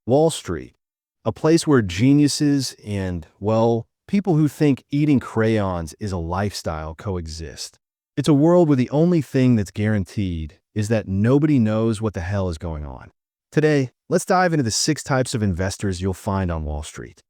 Wall Street, a place where geniuses and, well, people who think eating crayons is a lifestyle coexist. It's a world where the only thing that's guaranteed is that nobody knows what the hell is going on. Today, let's dive into the 6 types of investors you'll find on Wall Street.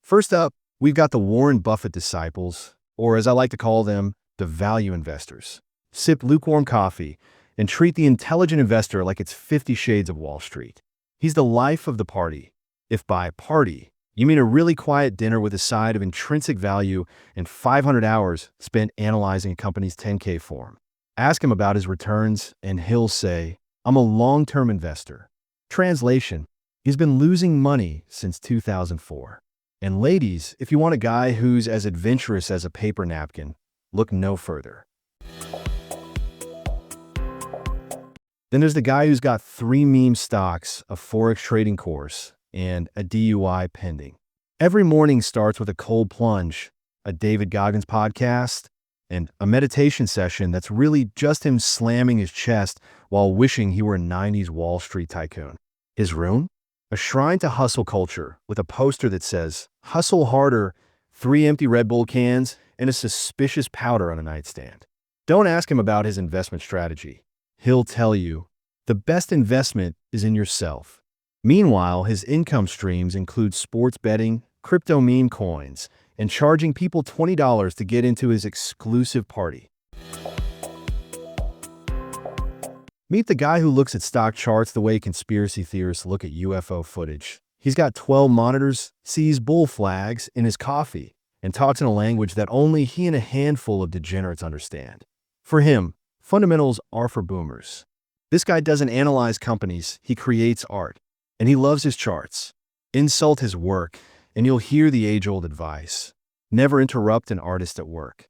First up, we've got the Warren Buffett disciples, or as I like to call them, the value investors. Sip lukewarm coffee and treat the intelligent investor like it's 50 Shades of Wall Street. He's the life of the party. If by party, you mean a really quiet dinner with a side of intrinsic value and 500 hours spent analyzing a company's 10K form. Ask him about his returns, and he'll say, I'm a long-term investor. Translation, he's been losing money since 2004. And ladies, if you want a guy who's as adventurous as a paper napkin, look no further. Then there's the guy who's got 3 meme stocks, a Forex trading course, and a DUI pending. Every morning starts with a cold plunge, a David Goggins podcast, and a meditation session that's really just him slamming his chest while wishing he were a 90s Wall Street tycoon. His room? A shrine to hustle culture with a poster that says, hustle harder, 3 empty Red Bull cans, and a suspicious powder on a nightstand. Don't ask him about his investment strategy. He'll tell you, the best investment is in yourself. Meanwhile, his income streams include sports betting, crypto meme coins, and charging people $20 to get into his exclusive party. Meet the guy who looks at stock charts the way conspiracy theorists look at UFO footage. He's got 12 monitors, sees bull flags in his coffee, and talks in a language that only he and a handful of degenerates understand. For him, fundamentals are for boomers. This guy doesn't analyze companies, he creates art. And he loves his charts. Insult his work, and you'll hear the age-old advice. Never interrupt an artist at work.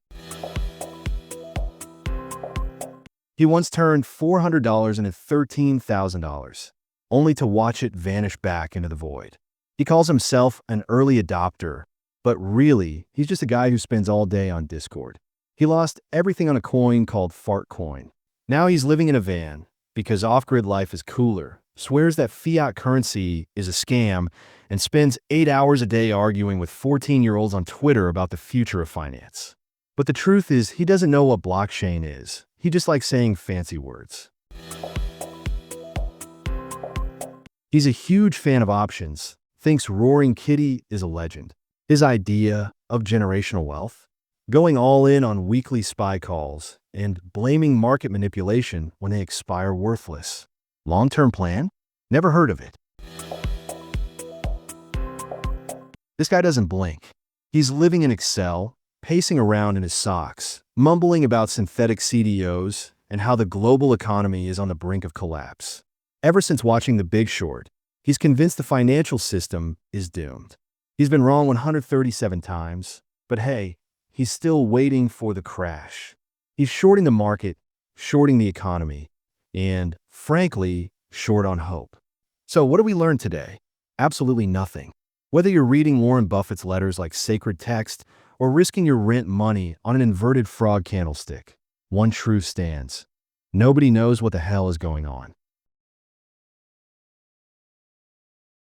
He once turned $400 into $13,000, only to watch it vanish back into the void. He calls himself an early adopter, but really, he's just a guy who spends all day on Discord. He lost everything on a coin called Fart Coin. Now he's living in a van because off-grid life is cooler, swears that fiat currency is a scam, and spends 8 hours a day arguing with 14-year-olds on Twitter about the future of finance. But the truth is, he doesn't know what blockchain is. He just likes saying fancy words. He's a huge fan of options, thinks Roaring Kitty is a legend. His idea of generational wealth? Going all in on weekly spy calls and blaming market manipulation when they expire worthless. Long-term plan? Never heard of it. This guy doesn't blink. He's living in Excel, pacing around in his socks, mumbling about synthetic CDOs and how the global economy is on the brink of collapse. Ever since watching The Big Short, he's convinced the financial system is doomed. He's been wrong 137 times, but hey, he's still waiting for the crash. He's shorting the market, shorting the economy, and, frankly, short on hope. So what do we learn today? Absolutely nothing. Whether you're reading Warren Buffett's letters like sacred text or risking your rent money on an inverted frog candlestick, one truth stands. Nobody knows what the hell is going on.